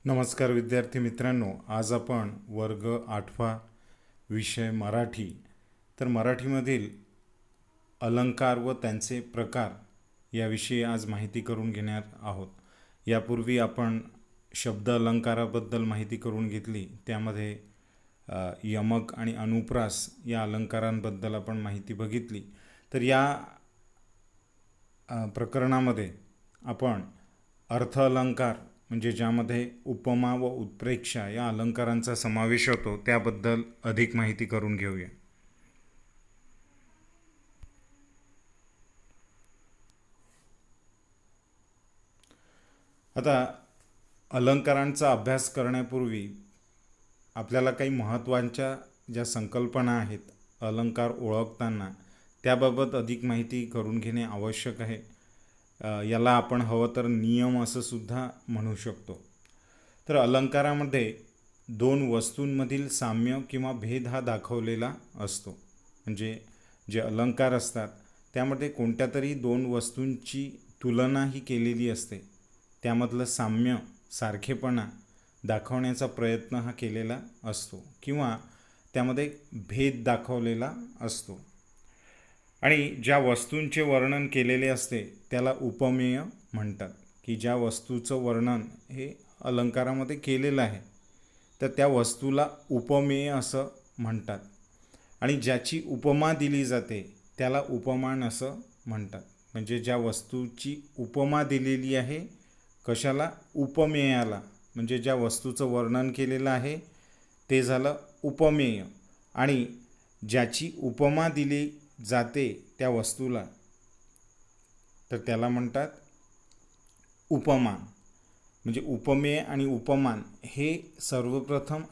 नमस्कार विद्यार्थी मित्रांनो, आज आपण वर्ग 8वा विषय मराठी तर मराठीमधील अलंकार व त्यांचे प्रकार याविषयी आज माहिती करून घेणार आहोत। यापूर्वी आपण शब्द अलंकाराबद्दल माहिती करून घेतली। त्यामध्ये यमक आणि अनुप्रास या अलंकारांबद्दल आपण माहिती बघितली। तर या प्रकरणामध्ये आपण अर्थ अलंकार म्हणजे ज्यामध्ये उपमा व उत्प्रेक्षा या अलंकारांचा समावेश होतो त्याबद्दल अधिक माहिती करून घेऊया। आता अलंकारांचा अभ्यास करण्यापूर्वी आपल्याला काही महत्त्वाच्या ज्या संकल्पना आहेत अलंकार ओळखताना त्याबाबत अधिक माहिती करून घेणे आवश्यक आहे। याला आपण हवं तर नियम असं सुद्धा म्हणू शकतो। तर अलंकारामध्ये दोन वस्तूंमधील साम्य किंवा भेद हा दाखवलेला असतो। म्हणजे जे अलंकार असतात त्यामध्ये कोणत्या तरी दोन वस्तूंची तुलना ही केलेली असते, त्यामधलं साम्य सारखेपणा दाखवण्याचा प्रयत्न हा केलेला असतो किंवा त्यामध्ये भेद दाखवलेला असतो। आणि ज्या वस्तूंचे वर्णन केलेले असते त्याला उपमेय म्हणतात, की ज्या वस्तूचं वर्णन हे अलंकारामध्ये केलेलं आहे तर त्या वस्तूला उपमेय असं म्हणतात। आणि ज्याची उपमा दिली जाते त्याला उपमान असं म्हणतात। म्हणजे ज्या वस्तूची उपमा दिलेली आहे कशाला, उपमेयाला, म्हणजे ज्या वस्तूचं वर्णन केलेलं आहे ते झालं उपमेय। आणि ज्याची उपमा दिली जाते त्या वस्तूला तर त्याला म्हणतात उपमान। म्हणजे उपमेय आणि उपमान हे सर्वप्रथम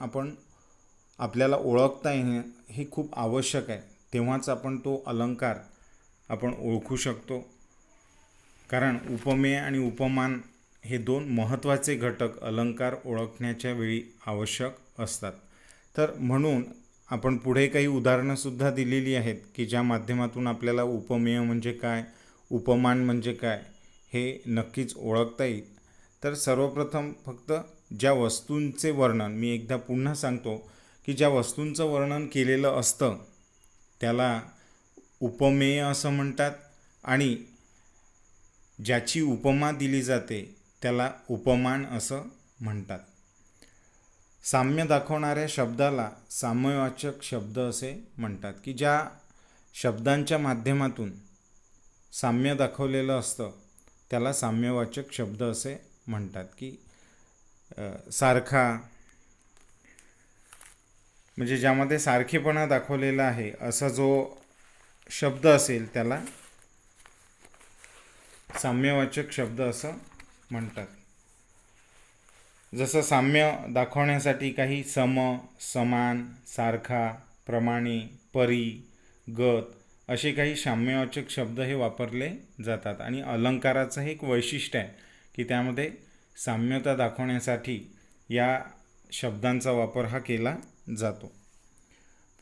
आपल्याला ओळखता येणे हे खूप आवश्यक आहे, तेव्हाच आपण तो अलंकार आपण ओळखू शकतो। कारण उपमेय आणि उपमान हे दोन महत्त्वाचे घटक अलंकार ओळखण्याच्या वेळी आवश्यक असतात। तर म्हणून आपण पुढे काही उदाहरणंसुद्धा दिलेली आहेत की ज्या माध्यमातून आपल्याला उपमेय म्हणजे काय, उपमान म्हणजे काय हे नक्कीच ओळखता येईल। तर सर्वप्रथम फक्त ज्या वस्तूंचे वर्णन, मी एकदा पुन्हा सांगतो की ज्या वस्तूंचं वर्णन केलेलं असतं त्याला उपमेय असं म्हणतात आणि ज्याची उपमा दिली जाते त्याला उपमान असं म्हणतात। साम्य दाखवणाऱ्या शब्दाला साम्यवाचक शब्द असे म्हणतात, की ज्या शब्दांच्या माध्यमातून साम्य दाखवलेलं असतं त्याला साम्यवाचक शब्द असे म्हणतात। की सारखा म्हणजे ज्यामध्ये सारखेपणा दाखवलेला आहे असा जो शब्द असेल त्याला साम्यवाचक शब्द असं म्हणतात। जसं साम्य दाखवण्यासाठी काही सम, समान, सारखा, प्रमाणे, परी, गत असे काही साम्यवाचक शब्द हे वापरले जातात। आणि अलंकाराचं हे एक वैशिष्ट्य आहे की त्यामध्ये साम्यता दाखवण्यासाठी या शब्दांचा वापर हा केला जातो।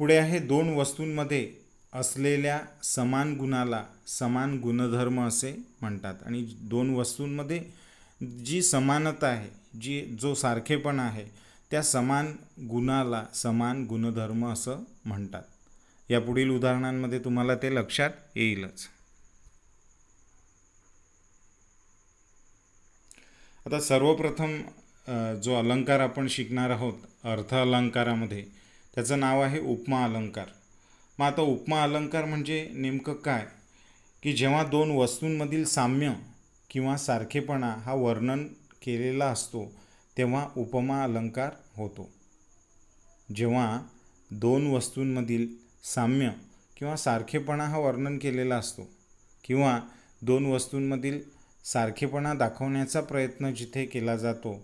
पुढे आहे दोन वस्तूंमध्ये असलेल्या समान गुणाला समान गुणधर्म असे म्हणतात। आणि दोन वस्तूंमध्ये जी समानता आहे, जो सारखेपणा आहे त्या समान गुणाला समान गुणधर्म असं म्हणतात। या पुढील उदाहरणांमध्ये तुम्हाला ते लक्षात येईलच। आता सर्वप्रथम जो अलंकार आपण शिकणार आहोत अर्थ अलंकारामध्ये त्याचं नाव आहे उपमा अलंकार। मग आता उपमा अलंकार म्हणजे नेमकं काय, की जेव्हा दोन वस्तूंमधील साम्य किंवा सारखेपणा हा वर्णन केलेला असतो तेव्हा उपमा अलंकार होतो। जेव्हा दोन वस्तूंमधील साम्य किंवा सारखेपणा हा वर्णन केलेला असतो किंवा दोन वस्तूंमधील सारखेपणा दाखवण्याचा प्रयत्न जिथे केला जातो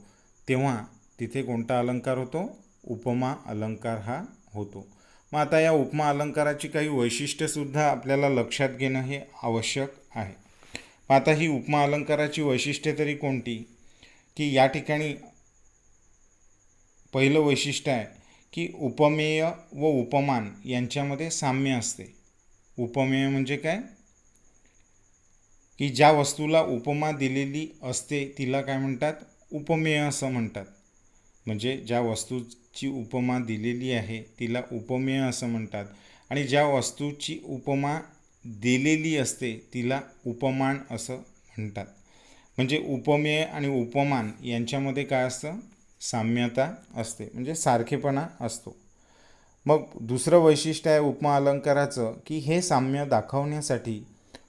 तेव्हा तिथे कोणता अलंकार होतो, उपमा अलंकार हा होतो। मग आता या उपमा अलंकाराची काही वैशिष्ट्यसुद्धा आपल्याला लक्षात घेणं हे आवश्यक आहे। आता ही उपमा अलंकाराची वैशिष्ट्ये तरी कोणती, की या ठिकाणी पहिलं वैशिष्ट्य आहे की उपमेय व उपमान यांच्यामध्ये साम्य असते। उपमेय म्हणजे काय, की ज्या वस्तूला उपमा दिलेली असते तिला काय म्हणतात, उपमेय असं म्हणतात। म्हणजे ज्या वस्तूची उपमा दिलेली आहे तिला उपमेय असं म्हणतात, आणि ज्या वस्तूची उपमा दिलेली असते तिला उपमान असं म्हणतात. म्हणजे उपमेय आणि उपमान यांच्यामध्ये काय असतं, साम्यता असते, म्हणजे सारखेपणा असतो. मग दुसरं वैशिष्ट्य आहे उपमा अलंकाराचं की हे साम्य दाखवण्यासाठी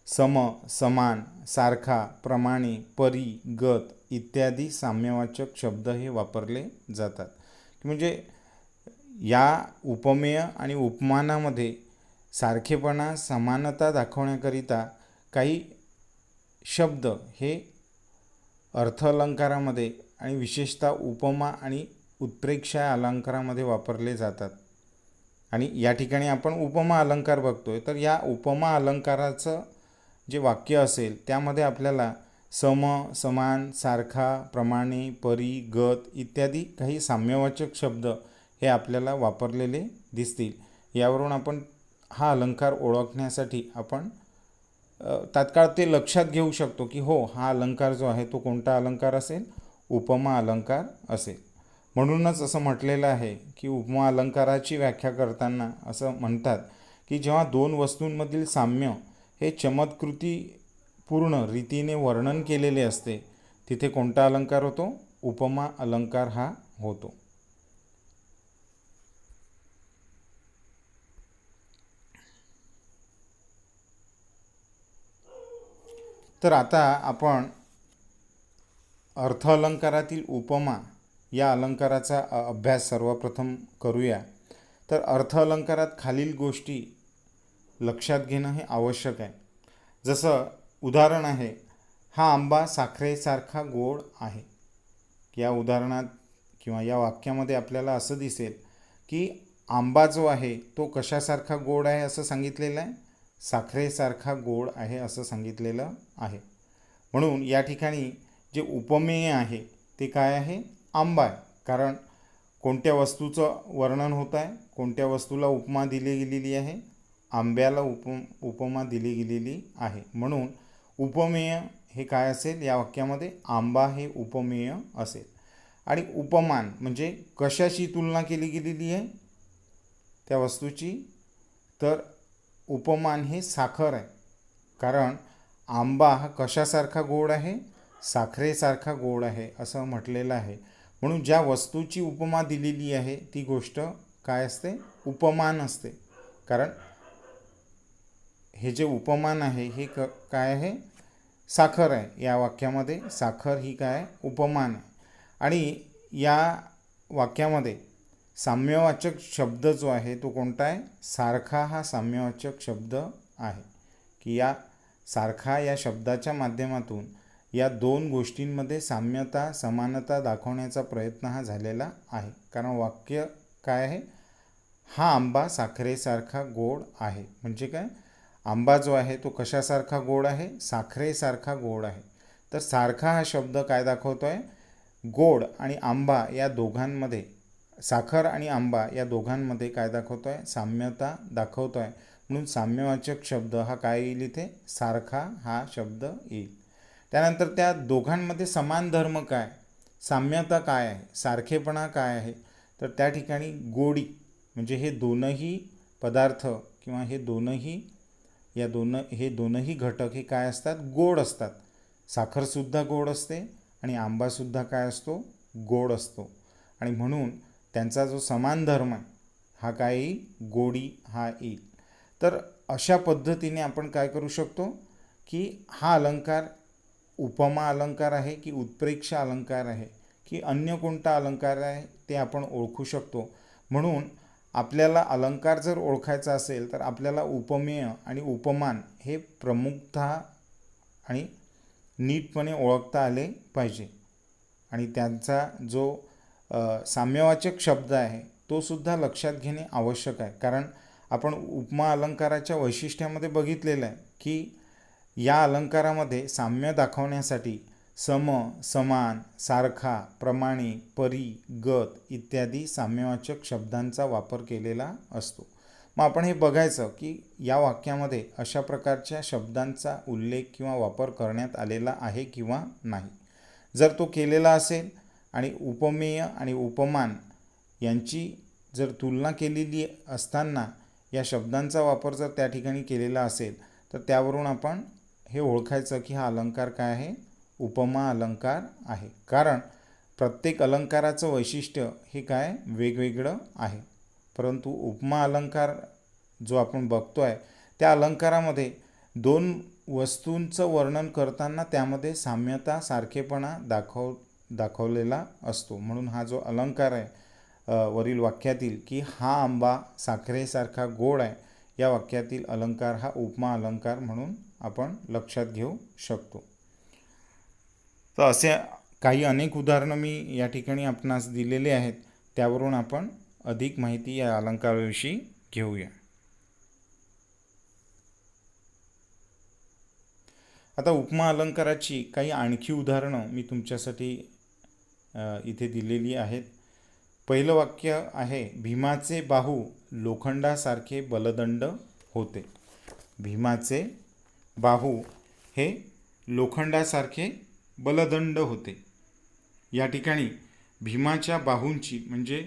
सम, समान, सारखा, प्रमाणे, परी, गत इत्यादी साम्यवाचक शब्द हे वापरले जातात. म्हणजे या उपमेय आणि उपमानामध्ये सारखेपणा, समानता दाखवण्याकरिता काही शब्द हे अर्थ अलंकारामध्ये आणि विशेषतः उपमा आणि उत्प्रेक्षा अलंकारामध्ये वापरले जातात. आणि या ठिकाणी आपण उपमा अलंकार बघतोय, तर या उपमा अलंकाराचं जे वाक्य असेल त्यामध्ये आपल्याला सम, समान, सारखा, प्रमाणे, परी, गत इत्यादी काही साम्यवाचक शब्द हे आपल्याला वापरलेले दिसतील. यावरून आपण हा अलंकार ओळखण्यासाठी आपण तात्काळ ते लक्षात घेऊ शकतो की हो, हा अलंकार जो आहे तो कोणता अलंकार असेल, उपमा अलंकार असेल. म्हणूनच असं म्हटलेलं आहे की उपमा अलंकाराची व्याख्या करताना असं म्हणतात की जेव्हा दोन वस्तूंमधील साम्य हे चमत्कृतीपूर्ण रीतीने वर्णन केलेले असते तिथे कोणता अलंकार होतो, उपमा अलंकार हा होतो. तर आता आपण अर्थ अलंकारातील उपमा या अलंकाराचा अभ्यास सर्वप्रथम करूया. तर अर्थ अलंकारात खालील गोष्टी लक्षात घेणं हे आवश्यक आहे. जसं उदाहरण आहे, हा आंबा साखरेसारखा गोड आहे. या उदाहरणात किंवा या वाक्यामध्ये आपल्याला असं दिसेल की आंबा जो आहे तो कशासारखा गोड आहे असं सांगितलेलं आहे, साखरेसारखा गोड आहे असं सांगितलेलं आहे. म्हणून या ठिकाणी जे उपमेय आहे ते काय आहे, आंबा आहे. कारण कोणत्या वस्तूचं वर्णन होत आहे, कोणत्या वस्तूला उपमा दिली गेलेली आहे, आंब्याला उपमा दिली गेलेली आहे. म्हणून उपमेय हे काय असेल या वाक्यामध्ये, आंबा हे उपमेय असेल. आणि उपमान म्हणजे कशाशी तुलना केली गेलेली आहे त्या वस्तूची, तर उपमान हे साखर आहे. कारण आंबा हा कशासारखा गोड आहे, साखरेसारखा गोड आहे असं म्हटलेलं आहे. म्हणून ज्या वस्तूची उपमा दिलेली आहे ती गोष्ट काय असते, उपमान असते. कारण हे जे उपमान आहे हे काय आहे, साखर आहे. या वाक्यामध्ये साखर ही काय, उपमान आहे. आणि या वाक्यामध्ये साम्यवाचक शब्द जो आहे तो कोणता आहे, सारखा हा साम्यवाचक शब्द आहे. की या सारखा या शब्दाच्या माध्यमातून या दोन गोष्टींमध्ये साम्यता, समानता दाखवण्याचा प्रयत्न हा झालेला आहे. कारण वाक्य काय आहे, हा आंबा साखरेसारखा गोड आहे. म्हणजे काय, आंबा जो आहे तो कशासारखा गोड आहे, साखरेसारखा गोड आहे. तर सारखा हा शब्द काय दाखवतो आहे, गोड आणि आंबा या दोघांमध्ये, साखर आणि आंबा या दोघांमध्ये काय दाखवतो आहे, साम्यता दाखवतो आहे. म्हणून साम्यवाचक शब्द हा काय येईल इथे, सारखा हा शब्द येईल. त्यानंतर त्या दोघांमध्ये समान धर्म काय, साम्यता काय आहे, सारखेपणा काय आहे, तर त्या ठिकाणी गोडी म्हणजे हे दोनही पदार्थ किंवा हे दोनही घटक हे काय असतात, गोड असतात. साखरसुद्धा गोड असते आणि आंबासुद्धा काय असतो, गोड असतो. आणि म्हणून त्यांचा जो समान धर्म आहे हा काय येईल, गोडी हा येईल. तर अशा पद्धतीने आपण काय करू शकतो की हा अलंकार उपमा अलंकार आहे की उत्प्रेक्षा अलंकार आहे की अन्य कोणता अलंकार आहे ते आपण ओळखू शकतो. म्हणून आपल्याला अलंकार जर ओळखायचा असेल तर आपल्याला उपमेय आणि उपमान हे प्रमुखतः आणि नीटपणे ओळखता आले पाहिजे. आणि त्यांचा जो साम्यवाचक शब्द आहे तो सुद्धा लक्षात घेणे आवश्यक आहे. कारण आपण उपमा अलंकाराच्या वैशिष्ट्यामध्ये बघितलेलं आहे की या अलंकारामध्ये साम्य दाखवण्यासाठी सम, समान, सारखा, प्रमाणे, परी, गत इत्यादी साम्यवाचक शब्दांचा वापर केलेला असतो. मग आपण हे बघायचं की या वाक्यामध्ये अशा प्रकारच्या शब्दांचा उल्लेख किंवा वापर करण्यात आलेला आहे किंवा नाही. जर तो केलेला असेल आणि उपमेय आणि उपमान यांची जर तुलना केलेली असताना या शब्दांचा वापर जर त्या ठिकाणी केलेला असेल तर त्यावरून आपण हे ओळखायचं की हा अलंकार काय आहे, उपमा अलंकार आहे. कारण प्रत्येक अलंकाराचं वैशिष्ट्य हे काय वेगवेगळं आहे. परंतु उपमा अलंकार जो आपण बघतो आहे त्या अलंकारामध्ये दोन वस्तूंचं वर्णन करताना त्यामध्ये साम्यता सारखेपणा दाखवलेला असतो. म्हणून हा जो अलंकार आहे वरील वाक्यातील की हा आंबा साखरेसारखा गोड आहे, या वाक्यातील अलंकार हा उपमा अलंकार म्हणून आपण लक्षात घेऊ शकतो. तर असे काही अनेक उदाहरणं मी या ठिकाणी आपणास दिलेले आहेत, त्यावरून आपण अधिक माहिती या अलंकाराविषयी घेऊया. आता उपमा अलंकाराची काही आणखी उदाहरणं मी तुमच्यासाठी इथे दिलेली आहेत. पहिलं वाक्य आहे, भीमाचे बाहू लोखंडासारखे बलदंड होते. भीमाचे बाहू हे लोखंडासारखे बलदंड होते. या ठिकाणी भीमाच्या बाहूंची म्हणजे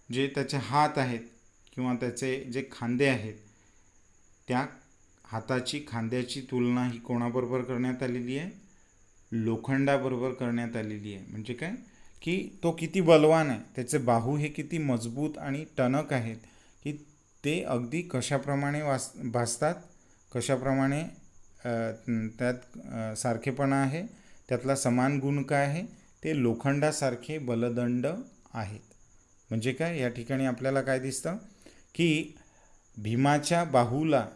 जे त्याचे हात आहेत किंवा त्याचे जे खांदे आहेत त्या हाताची खांद्याची तुलना ही कोणाबरोबर करण्यात आलेली आहे, लोखंडाबरोबर करण्यात आलेली आहे. म्हणजे काय की तो किती बलवान आहे, त्याचे बाहू हे किती मजबूत आणि टणक आहेत की ते अगदी कशाप्रमाणे भासतात, कशाप्रमाणे त्यात सारखेपणा आहे, त्यातला समान गुण काय आहे, ते लोखंडासारखे बलदंड आहेत. म्हणजे काय या ठिकाणी आपल्याला काय दिसतं की भीमाच्या बाहूला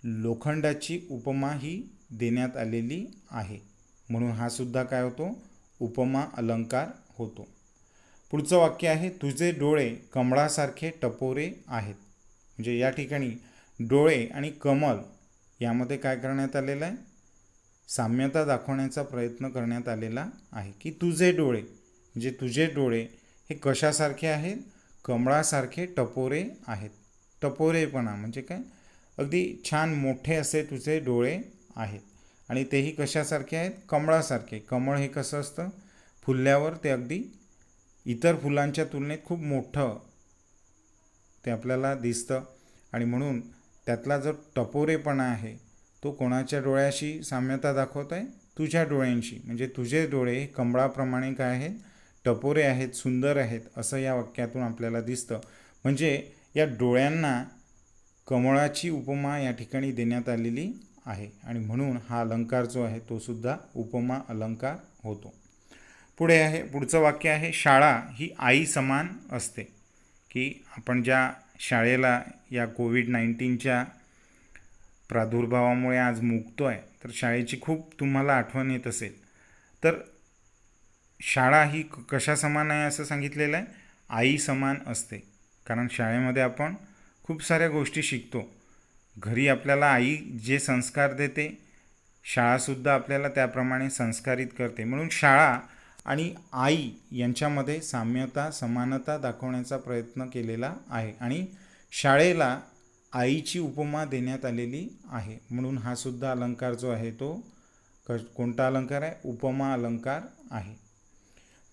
लोखंडाची उपमा ही देण्यात आलेली आहे. म्हणून हा सुद्धा काय होतो, उपमा अलंकार होतो. पुढचं वाक्य आहे, तुझे डोळे कमळासारखे टपोरे आहेत. म्हणजे या ठिकाणी डोळे आणि कमल यामध्ये काय करण्यात आलेलं आहे, साम्यता दाखवण्याचा प्रयत्न करण्यात आलेला आहे. की तुझे डोळे म्हणजे तुझे डोळे हे कशासारखे आहेत, कमळासारखे टपोरे आहेत. टपोरेपणा म्हणजे काय, अगदी छान मोठे असे तुझे डोळे आहेत आणि तेही कशासारखे आहेत, कमळासारखे. कमळ हे कसं असतं, फुलल्यावर ते अगदी इतर फुलांच्या तुलनेत खूप मोठं ते आपल्याला दिसतं आणि म्हणून त्यातला जो टपोरेपणा आहे तो कोणाच्या डोळ्याशी साम्यता दाखवत आहे, तुझ्या डोळ्यांशी. म्हणजे तुझे डोळे कमळाप्रमाणे काय आहेत, टपोरे आहेत, सुंदर आहेत, असं या वाक्यातून आपल्याला दिसतं. म्हणजे या डोळ्यांना कमळाची उपमा या ठिकाणी देण्यात आलेली आहे आणि म्हणून हा अलंकार जो आहे तो सुद्धा उपमा अलंकार होतो. पुढचं वाक्य आहे, शाळा ही आई समान असते. की आपण ज्या शाळेला या कोविड-19च्या प्रादुर्भावामुळे आज मुकतो आहे तर शाळेची खूप तुम्हाला आठवण येत असेल. तर शाळा ही कशा समान आहे असं सांगितलेलं आहे, आई समान असते. कारण शाळेमध्ये आपण खूप साऱ्या गोष्टी शिकतो. घरी आपल्याला आई जे संस्कार देते, शाळासुद्धा आपल्याला त्याप्रमाणे संस्कारित करते. म्हणून शाळा आणि आई यांच्यामध्ये साम्यता समानता दाखवण्याचा प्रयत्न केलेला आहे आणि शाळेला आईची उपमा देण्यात आलेली आहे. म्हणून हा सुद्धा अलंकार जो आहे तो कोणता अलंकार आहे, उपमा अलंकार आहे.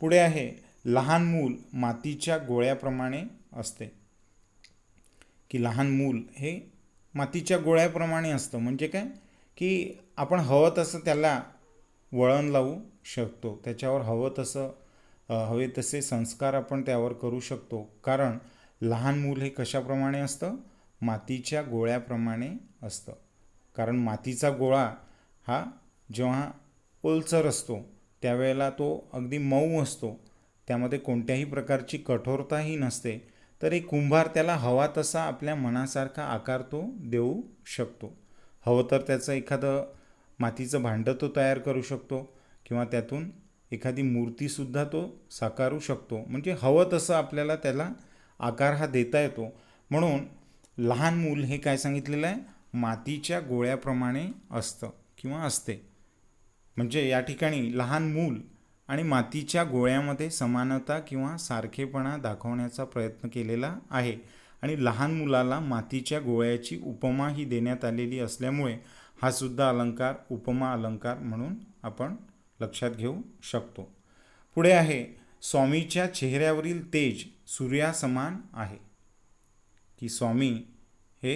पुढे आहे, लहान मूल मातीच्या गोळ्याप्रमाणे असते. की लहान मूल हे मातीच्या गोळ्याप्रमाणे असतं. म्हणजे काय की आपण हवं तसं त्याला वळण लावू शकतो, त्याच्यावर हवे तसे संस्कार आपण त्यावर करू शकतो. कारण लहान मूल हे कशाप्रमाणे असतं, मातीच्या गोळ्याप्रमाणे असतं. कारण मातीचा गोळा हा जेव्हा ओलसर असतो त्यावेळेला तो अगदी मऊ असतो, त्यामध्ये कोणत्याही प्रकारची कठोरताही नसते. तर एक कुंभार त्याला हवा तसा आपल्या मनासारखा आकार तो देऊ शकतो. हवं तर त्याचं एखादं मातीचं भांडं तो तयार करू शकतो किंवा त्यातून एखादी मूर्तीसुद्धा तो साकारू शकतो. म्हणजे हवं तसं आपल्याला त्याला आकार हा देता येतो. म्हणून लहान मूल हे काय सांगितलेलं आहे, मातीच्या गोळ्याप्रमाणे असतं किंवा असते. म्हणजे या ठिकाणी लहान मूल आणि मातीच्या गोळ्यामध्ये समानता किंवा सारखेपणा दाखवण्याचा प्रयत्न केलेला आहे आणि लहान मुलाला मातीच्या गोळ्याची उपमा ही देण्यात आलेली असल्यामुळे हा सुद्धा अलंकार उपमा अलंकार म्हणून आपण लक्षात घेऊ शकतो. पुढे आहे, स्वामीच्या चेहऱ्यावरील तेज सूर्यासमान आहे. की स्वामी हे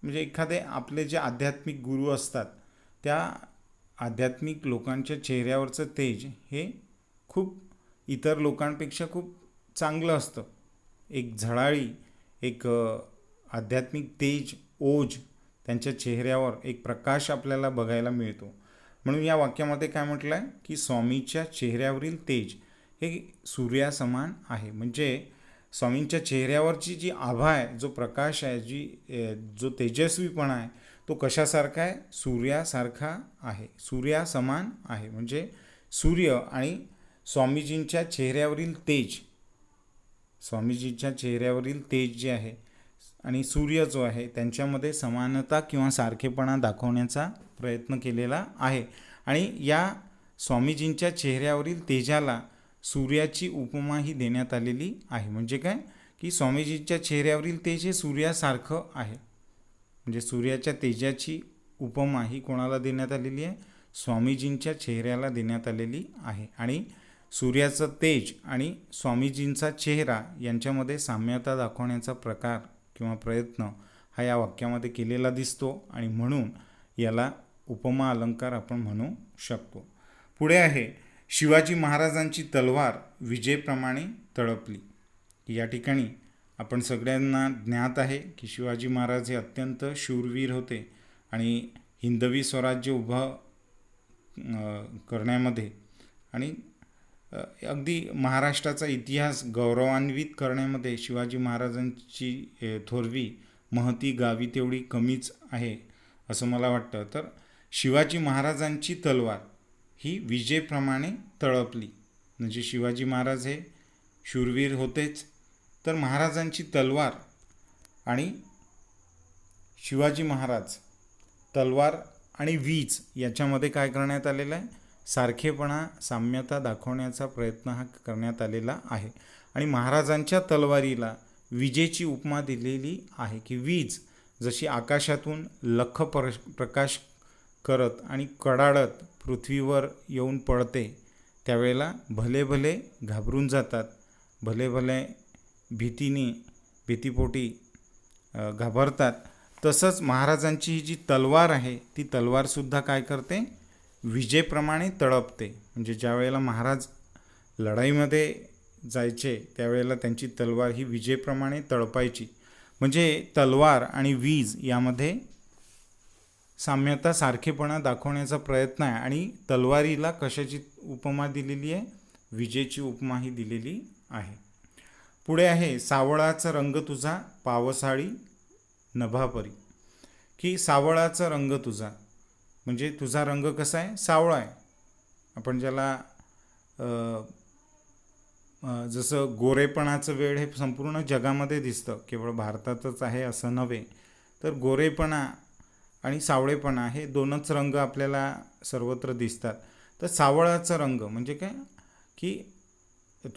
म्हणजे एखादे आपले जे आध्यात्मिक गुरु असतात त्या आध्यात्मिक लोकांच्या चेहऱ्यावरचं तेज हे खूप इतर लोकांपेक्षा खूप चांगलं असतं. एक झळाळी, एक आध्यात्मिक तेज, ओज त्यांच्या चेहऱ्यावर एक प्रकाश आपल्याला बघायला मिळतो. म्हणून या वाक्यामध्ये काय म्हटलं आहे की स्वामीच्या चेहऱ्यावरील तेज हे सूर्यासमान आहे. म्हणजे स्वामींच्या चेहऱ्यावरची जी आभा आहे, जो प्रकाश आहे, जो तेजस्वीपणा आहे, तो कशासारखा आहे? सूर्यासारखा आहे, सूर्यासमान आहे. म्हणजे सूर्य आणि स्वामीजींच्या चेहऱ्यावरील तेज, स्वामीजींच्या चेहऱ्यावरील तेज जे आहे आणि सूर्य जो आहे त्यांच्यामध्ये समानता किंवा सारखेपणा दाखवण्याचा प्रयत्न केलेला आहे. आणि या स्वामीजींच्या चेहऱ्यावरील तेजाला सूर्याची उपमाही देण्यात आलेली आहे. म्हणजे काय की स्वामीजींच्या चेहऱ्यावरील तेज हे सूर्यासारखं आहे. म्हणजे सूर्याच्या तेजाची उपमा ही कोणाला देण्यात आलेली आहे? स्वामीजींच्या चेहऱ्याला देण्यात आलेली आहे. आणि सूर्याचं तेज आणि स्वामीजींचा चेहरा यांच्यामध्ये साम्यता दाखवण्याचा प्रकार किंवा प्रयत्न हा या वाक्यामध्ये केलेला दिसतो आणि म्हणून याला उपमा अलंकार आपण म्हणू शकतो. पुढे आहे शिवाजी महाराजांची तलवार विजेप्रमाणे तळपली. या ठिकाणी आपण सगळ्यांना ज्ञात आहे की शिवाजी महाराज हे अत्यंत शूरवीर होते आणि हिंदवी स्वराज्य उभं करण्यामध्ये आणि अगदी महाराष्ट्राचा इतिहास गौरवान्वित करण्यामध्ये शिवाजी महाराजांची थोरवी महती गावी तेवढी कमीच आहे असं मला वाटतं. तर शिवाजी महाराजांची तलवार ही विजेप्रमाणे तळपली. म्हणजे शिवाजी महाराज हे शूरवीर होतेच, तर महाराजांची तलवार आणि शिवाजी महाराज, तलवार आणि वीज याच्यामध्ये काय करण्यात आलेलं आहे? सारखेपणा, साम्यता दाखवण्याचा प्रयत्न हा करण्यात आलेला आहे. आणि महाराजांच्या तलवारीला विजेची उपमा दिलेली आहे की वीज जशी आकाशातून लख प्रकाश करत आणि कडाडत पृथ्वीवर येऊन पडते, त्यावेळेला भले भले घाबरून जातात, भले भले भीतीपोटी घाबरतात. तसंच महाराजांची ही जी तलवार आहे ती तलवारसुद्धा काय करते? विजेप्रमाणे तळपते. म्हणजे ज्या वेळेला महाराज लढाईमध्ये जायचे त्यावेळेला त्यांची तलवार ही विजेप्रमाणे तळपायची. म्हणजे तलवार आणि वीज यामध्ये साम्यता, सारखेपणा दाखवण्याचा प्रयत्न आहे. आणि तलवारीला कशाची उपमा दिलेली आहे? विजेची उपमा ही दिलेली आहे. पुढे आहे सावळाचा रंग तुझा पावसाळी नभापरी. की सावळाचा रंग तुझा म्हणजे तुझा रंग कसा आहे? सावळा आहे. आपण ज्याला जसं गोरेपणाचं वेळ हे संपूर्ण जगामध्ये दिसतं, केवळ भारतातच आहे असं नव्हे. तर गोरेपणा आणि सावळेपणा हे दोनच रंग आपल्याला सर्वत्र दिसतात. तर सावळाचा रंग म्हणजे काय की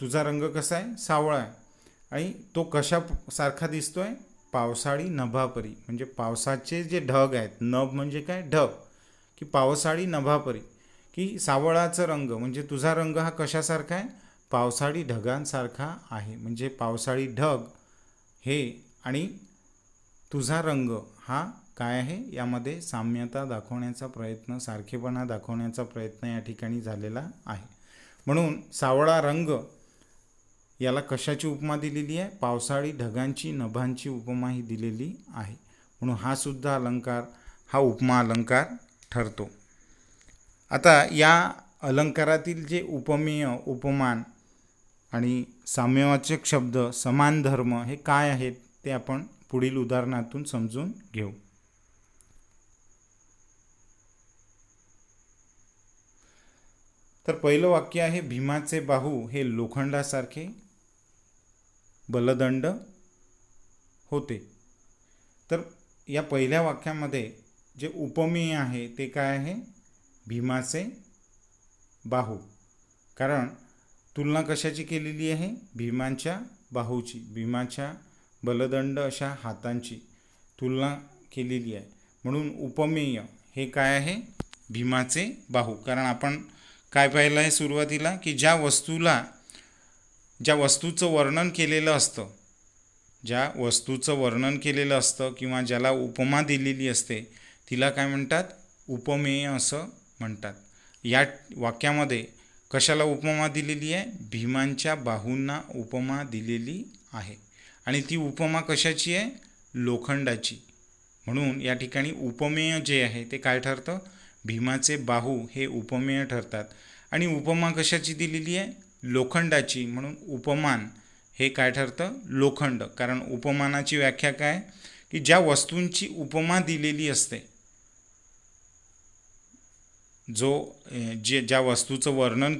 तुझा रंग कसा आहे? सावळा आहे. आणि तो कशासारखा दिसतो आहे? पावसाळी नभापरी. म्हणजे पावसाचे जे ढग आहेत, नभ म्हणजे काय? ढग. की पावसाळी नभापरी की सावळाचा रंग म्हणजे तुझा रंग हा कशासारखा आहे? पावसाळी ढगांसारखा आहे. म्हणजे पावसाळी ढग हे आणि तुझा रंग हा काय आहे? यामध्ये साम्यता दाखवण्याचा प्रयत्न, सारखेपणा दाखवण्याचा प्रयत्न या ठिकाणी झालेला आहे. म्हणून सावळा रंग याला कशाची उपमा दिलेली आहे? पावसाळी ढगांची, नभांची उपमा ही दिलेली आहे. म्हणून हा सुद्धा अलंकार हा उपमा अलंकार ठरतो. आता या अलंकारातील जे उपमेय, उपमान आणि साम्यवाचक शब्द, समान धर्म हे काय आहेत ते आपण पुढील उदाहरणातून समजून घेऊ. तर पहिलं वाक्य आहे भीमाचे बाहू हे लोखंडासारखे बलदंड होते. तर या पहिल्या वाक्यामध्ये जे उपमेय आहे ते काय आहे? भीमाचे बाहू. कारण तुलना कशाची केलेली आहे? भीमाच्या बाहूची, भीमाच्या बलदंड अशा हातांची तुलना केलेली आहे. म्हणून उपमेय हे काय आहे? भीमाचे बाहू. कारण आपण काय पाहिलं आहे सुरुवातीला की ज्या वस्तूला ज्या वस्तूचं वर्णन केलेलं असतं, किंवा ज्याला उपमा दिलेली असते तिला काय म्हणतात? उपमेय असं म्हणतात. या वाक्यामध्ये कशाला उपमा दिलेली आहे? भीमांच्या बाहूंना उपमा दिलेली आहे. आणि ती उपमा कशाची आहे? लोखंडाची. म्हणून या ठिकाणी उपमेय जे आहे ते काय ठरतं? भीमाचे बाहू हे उपमेय ठरतात. आणि उपमा कशाची दिलेली आहे? लोखंडाची. म्हणून उपमान हे काय ठरतं? लोखंड. कारण उपमानाची व्याख्या काय? की ज्या वस्तूंची उपमा दिलेली असते, ज्या वस्तूचं वर्णन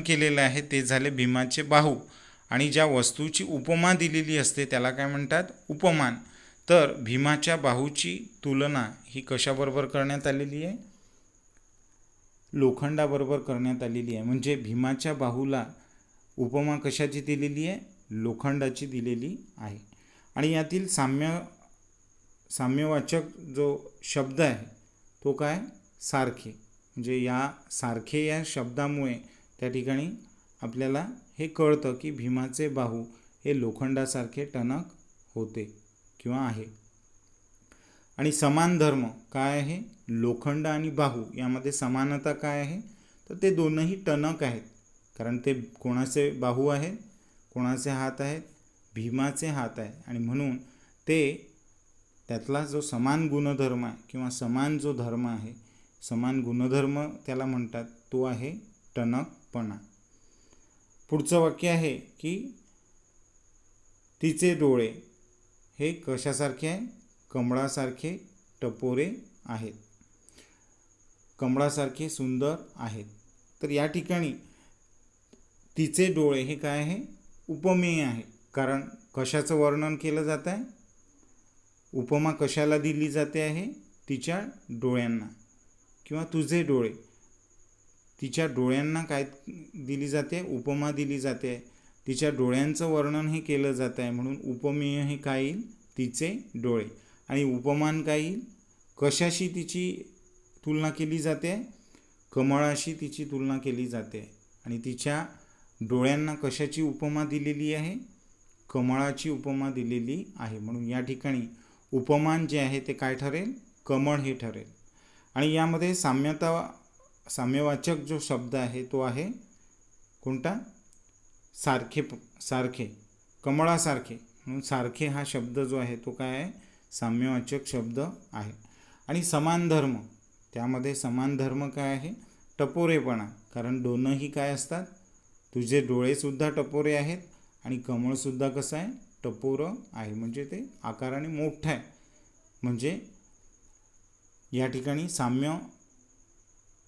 केलेलं आहे, ते झाले भीमाचे बाहू. आणि ज्या वस्तूची उपमा दिलेली असते त्याला काय म्हणतात? उपमान. तर भीमाच्या बाहूची तुलना ही कशाबरोबर करण्यात आलेली आहे? लोखंडाबरोबर करण्यात आलेली आहे. म्हणजे भीमाच्या बाहूला उपमा कशाची दिलेली आहे? लोखंडाची दिलेली आहे. आणि यातील साम्यवाचक जो शब्द आहे तो काय? सारखे. म्हणजे या सारखे या शब्दामुळे त्या ठिकाणी आपल्याला हे कळतं की भीमाचे बाहू हे लोखंडासारखे टणक होते किंवा आहे. आणि समान धर्म काय आहे? लोखंड आणि बाहू यामध्ये समानता काय आहे? तर ते दोनही टणक आहेत. कारण ते कोणाचे बाहू आहेत? कोणाचे हात आहेत? भीमाचे हात आहे. आणि म्हणून ते त्यातला जो समान गुणधर्म आहे किंवा समान जो धर्म आहे, समान गुणधर्म त्याला म्हणतात, तो आहे टणकपणा. पुढचं वाक्य आहे की तिचे डोळे हे कशासारखे आहे? कमळासारखे टपोरे आहेत. कमळासारखे सुंदर आहेत. तर या ठिकाणी तिचे डोळे हे काय आहे? उपमेय आहे. कारण कशाचं वर्णन केलं जात आहे? उपमा कशाला दिली जाते आहे? तिच्या डोळ्यांना. किंवा तुझे डोळे, तिच्या डोळ्यांना काय दिली जाते? उपमा दिली जाते. तिच्या डोळ्यांचं वर्णन हे केलं जात आहे. म्हणून उपमेय हे काय येईल? तिचे डोळे. आणि उपमान काय येईल? कशाशी तिची तुलना केली जाते? कमळाशी तिची तुलना केली जाते. आणि तिच्या डोळ्यांना कशाची उपमा दिलेली आहे? कमळाची उपमा दिलेली आहे. म्हणून या ठिकाणी उपमान जे आहे ते काय ठरेल? कमळ हे ठरेल. आणि यामध्ये साम्यवाचक जो शब्द आहे तो आहे कोणता? सारखे, कमळासारखे. म्हणून सारखे हा शब्द जो आहे तो काय आहे? साम्यवाचक शब्द आहे. आणि समान धर्म, त्यामध्ये समान धर्म काय आहे? टपोरेपणा. कारण दोनही काय असतात? तुझे डोळेसुद्धा टपोरे आहेत आणि कमळसुद्धा कसं आहे? टपोरं आहे. म्हणजे ते आकाराने मोठं आहे. म्हणजे या ठिकाणी साम्य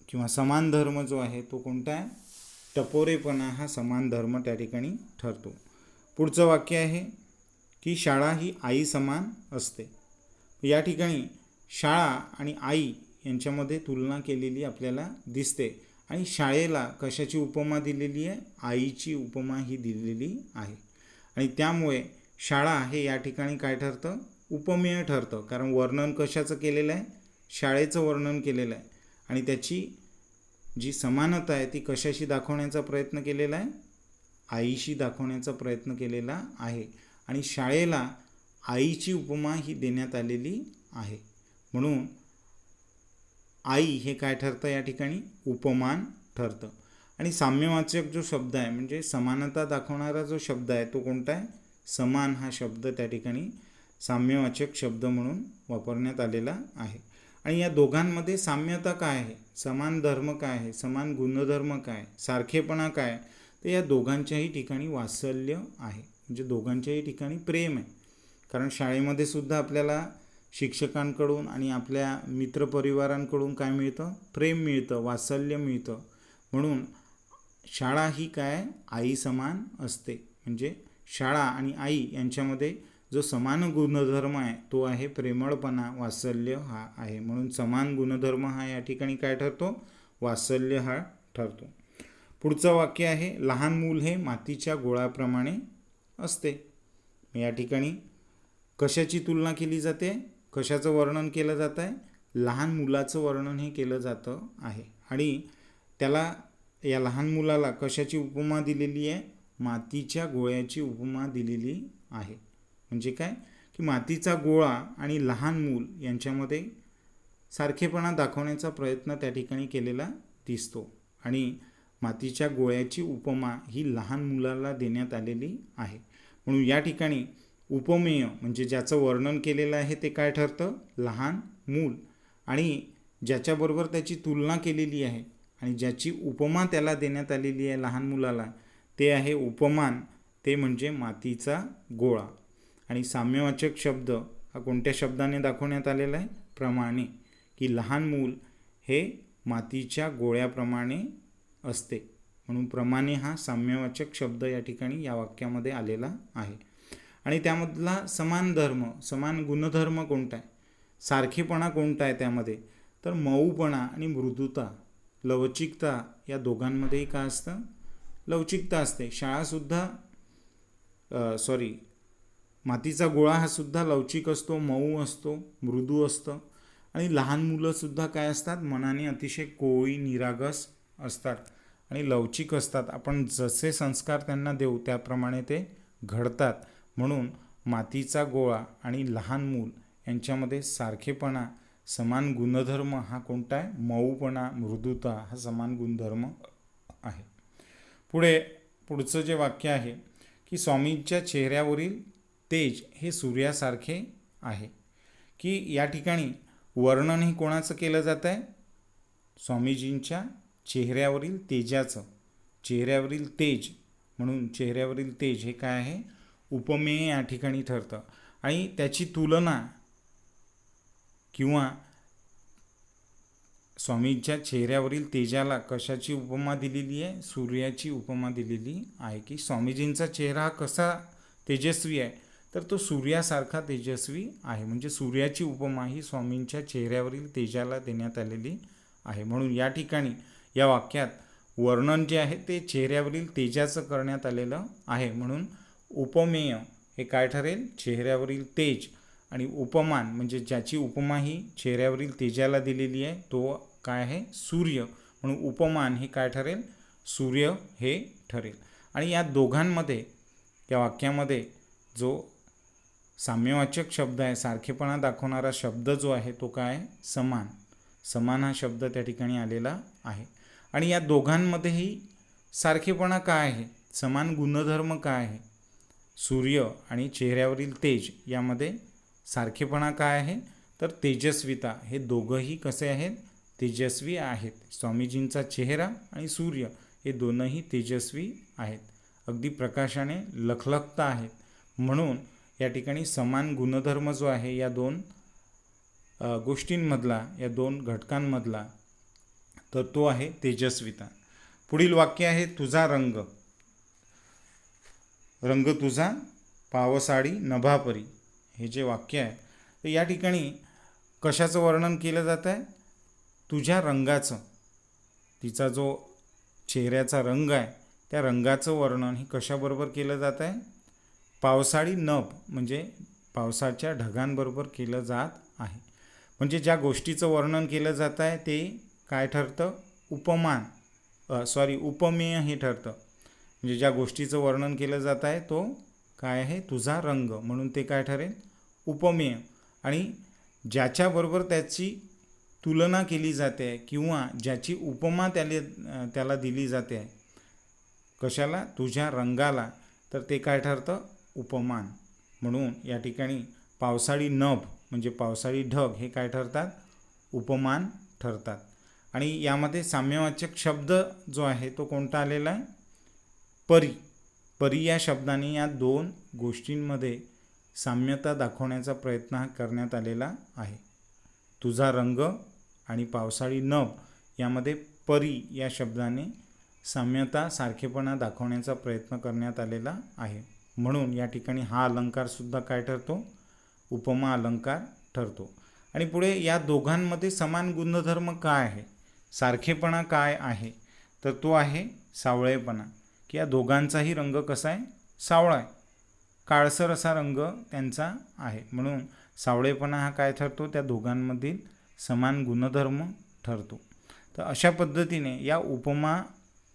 किंवा समान धर्म जो आहे तो कोणता आहे? टपोरेपणा हा समान धर्म त्या ठिकाणी ठरतो. पुढचं वाक्य आहे की शाळा ही आई समान असते. या ठिकाणी शाळा आणि आई यांच्यामध्ये तुलना केलेली आपल्याला दिसते. आणि शाळेला कशाची उपमा दिलेली आहे? आईची उपमा ही दिलेली आहे. आणि त्यामुळे शाळा हे या ठिकाणी काय ठरतं? उपमेय ठरतं. कारण वर्णन कशाचं केलेलं आहे? शाळेचं वर्णन केलेलं आहे. आणि त्याची जी समानता आहे ती कशाशी दाखवण्याचा प्रयत्न केलेला आहे? आईशी दाखवण्याचा प्रयत्न केलेला आहे. आणि शाळेला आईची उपमा ही देण्यात आलेली आहे. म्हणून आई हे काय ठरतं? या ठिकाणी उपमान ठरतं. आणि साम्यवाचक जो शब्द आहे म्हणजे समानता दाखवणारा जो शब्द आहे तो कोणता आहे? समान हा शब्द त्या ठिकाणी साम्यवाचक शब्द म्हणून वापरण्यात आलेला आहे. आणि या दोघांमध्ये साम्यता काय आहे? समान धर्म काय आहे? समान गुणधर्म काय? सारखेपणा काय? तर या दोघांच्याही ठिकाणी वात्सल्य आहे. म्हणजे दोघांच्याही ठिकाणी प्रेम आहे. कारण शाळेमध्ये सुद्धा आपल्याला शिक्षकांकडून आणि आपल्या मित्रपरिवारांकडून काय मिळतं? प्रेम मिळतं, वात्सल्य मिळतं. म्हणून शाळा ही काय? आई समान असते. म्हणजे शाळा आणि आई यांच्यामध्ये जो समान गुणधर्म आहे तो आहे प्रेमळपणा, वात्सल्य हा आहे. म्हणून समान गुणधर्म हा या ठिकाणी काय ठरतो? वात्सल्य हा ठरतो. पुढचं वाक्य आहे लहान मूल हे मातीच्या गोळाप्रमाणे असते. या ठिकाणी कशाची तुलना केली जाते? कशाचं वर्णन केलं जात आहे? लहान मुलाचं वर्णन हे केलं जातं आहे. आणि त्याला, या लहान मुलाला कशाची उपमा दिलेली आहे? मातीच्या गोळ्याची उपमा दिलेली आहे. म्हणजे काय की मातीचा गोळा आणि लहान मूल यांच्यामध्ये सारखेपणा दाखवण्याचा प्रयत्न त्या ठिकाणी केलेला दिसतो. आणि मातीच्या गोळ्याची उपमा ही लहान मुलाला देण्यात आलेली आहे. म्हणून या ठिकाणी उपमेय म्हणजे ज्याचं वर्णन केलेलं आहे ते काय ठरतं? लहान मूल. आणि ज्याच्याबरोबर त्याची तुलना केलेली आहे आणि ज्याची उपमा त्याला देण्यात आलेली आहे लहान मुलाला, ते आहे उपमान, ते म्हणजे मातीचा गोळा. आणि साम्यवाचक शब्द हा कोणत्या शब्दाने दाखवण्यात आलेला आहे? प्रमाणे, की लहान मूल हे मातीच्या गोळ्याप्रमाणे असते. म्हणून प्रमाणे हा साम्यवाचक शब्द या ठिकाणी या वाक्यामध्ये आलेला आहे. आणि त्यामधला समान धर्म, समान गुणधर्म कोणता आहे? सारखेपणा कोणता आहे त्यामध्ये? तर मऊपणा आणि मृदुता, लवचिकता, या दोघांमध्येही काय असतं? लवचिकता असते. मातीचा गोळा हा सुद्धा लवचिक असतो, मऊ असतो, मृदू असतं. आणि लहान मुलंसुद्धा काय असतात? मनाने अतिशय कोवळी, निरागस असतात आणि लवचिक असतात. आपण जसे संस्कार त्यांना देऊ त्याप्रमाणे ते घडतात. म्हणून मातीचा गोळा आणि लहान मूल यांच्यामध्ये सारखेपणा, समान गुणधर्म हा कोणता आहे? मऊपणा, मृदुता हा समान गुणधर्म आहे. पुढचं जे वाक्य आहे की स्वामींच्या चेहऱ्यावरील तेज हे सूर्यासारखे आहे. की या ठिकाणी वर्णन हे कोणाचं केलं जात आहे? स्वामीजींच्या चेहऱ्यावरील तेजाचं. चेहऱ्यावरील तेज, म्हणून चेहऱ्यावरील तेज हे काय आहे? उपमेय या ठिकाणी ठरतं. आणि त्याची तुलना किंवा स्वामींच्या चेहऱ्यावरील तेजाला कशाची उपमा दिलेली आहे? सूर्याची उपमा दिलेली आहे. की स्वामीजींचा चेहरा कसा तेजस्वी आहे? तर तो सूर्यासारखा तेजस्वी आहे. म्हणजे सूर्याची उपमा ही स्वामींच्या चेहऱ्यावरील तेजाला देण्यात आलेली आहे. म्हणून या ठिकाणी या वाक्यात वर्णन जे आहे ते चेहऱ्यावरील तेजाचं करण्यात आलेलं आहे. म्हणून उपमेय हे काय ठरेल? चेहऱ्यावरील तेज. आणि उपमान म्हणजे ज्याची उपमा ही चेहऱ्यावरील तेजाला दिलेली आहे तो काय आहे? सूर्य. म्हणून उपमान हे काय ठरेल? सूर्य हे ठरेल. आणि या दोघांमध्ये, या वाक्यामध्ये जो साम्यवाचक शब्द आहे, सारखेपणा दाखवणारा शब्द जो आहे तो काय आहे? समान. समान हा शब्द त्या ठिकाणी आलेला आहे. आणि या दोघांमध्येही सारखेपणा काय आहे? समान गुणधर्म काय आहे? सूर्य आणि चेहऱ्यावरील तेज यामध्ये सारखेपणा काय आहे? तर तेजस्विता. हे दोघंही कसे आहेत? तेजस्वी आहेत. स्वामीजींचा चेहरा आणि सूर्य हे दोनही तेजस्वी आहेत, अगदी प्रकाशाने लखलखता आहेत. म्हणून या ठिकाणी समान गुणधर्म जो आहे या दोन गोष्टींमधला, या दोन घटकांमधला, तर तो आहे तेजस्विता. पुढील वाक्य आहे तुझा रंग. रंग तुझा पावसाळी नभापरी. हे जे वाक्य आहे तर या ठिकाणी कशाचं वर्णन केलं जात आहे? तुझ्या रंगाचं. तिचा जो चेहऱ्याचा रंग आहे त्या रंगाचं वर्णन हे कशाबरोबर केलं जात आहे? पावसाळी नभ म्हणजे पावसाच्या ढगांबरोबर केलं जात आहे. म्हणजे ज्या गोष्टीचं वर्णन केलं जात आहे ते काय ठरतं? उपमेय हे ठरतं. म्हणजे ज्या गोष्टीचं वर्णन केलं जात आहे तो काय आहे? तुझा रंग. म्हणून ते काय ठरेल? उपमेय. आणि ज्याच्याबरोबर त्याची तुलना केली जाते किंवा ज्याची उपमा त्याला दिली जाते आहे, कशाला? तुझ्या रंगाला, तर ते काय ठरतं? उपमान. म्हणून या ठिकाणी पावसाळी नभ म्हणजे पावसाळी ढग हे काय ठरतात? उपमान ठरतात. आणि यामध्ये साम्यवाचक शब्द जो आहे तो कोणता आलेला आहे? परी. परी या शब्दाने या दोन गोष्टींमध्ये साम्यता दाखवण्याचा प्रयत्न करण्यात आलेला आहे. तुझा रंग आणि पावसाळी नभ यामध्ये परी या शब्दाने साम्यता, सारखेपणा दाखवण्याचा प्रयत्न करण्यात आलेला आहे. म्हणून या ठिकाणी हा अलंकारसुद्धा काय ठरतो? उपमा अलंकार ठरतो. आणि पुढे या दोघांमध्ये समान गुणधर्म काय आहे? सारखेपणा काय आहे? तर तो आहे सावळेपणा. की या दोघांचाही रंग कसा आहे? सावळा आहे. काळसर असा रंग त्यांचा आहे. म्हणून सावळेपणा हा काय ठरतो? त्या दोघांमधील समान गुणधर्म ठरतो. तर अशा पद्धतीने या उपमा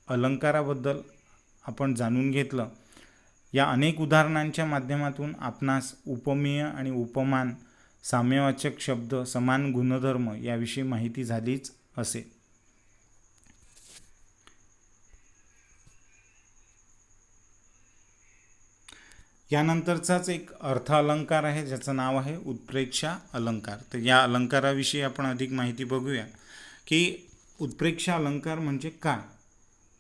अलंकाराबद्दल आपण जाणून घेतलं. या अनेक उदाहरणांच्या माध्यमातून आपणास उपमेय आणि उपमान, साम्यवाचक शब्द, समान गुणधर्म याविषयी माहिती झालीच असेल. यानंतरचाच एक अर्थ अलंकार आहे ज्याचं नाव आहे उत्प्रेक्षा अलंकार. तर या अलंकाराविषयी आपण अधिक माहिती बघूया की उत्प्रेक्षा अलंकार म्हणजे काय.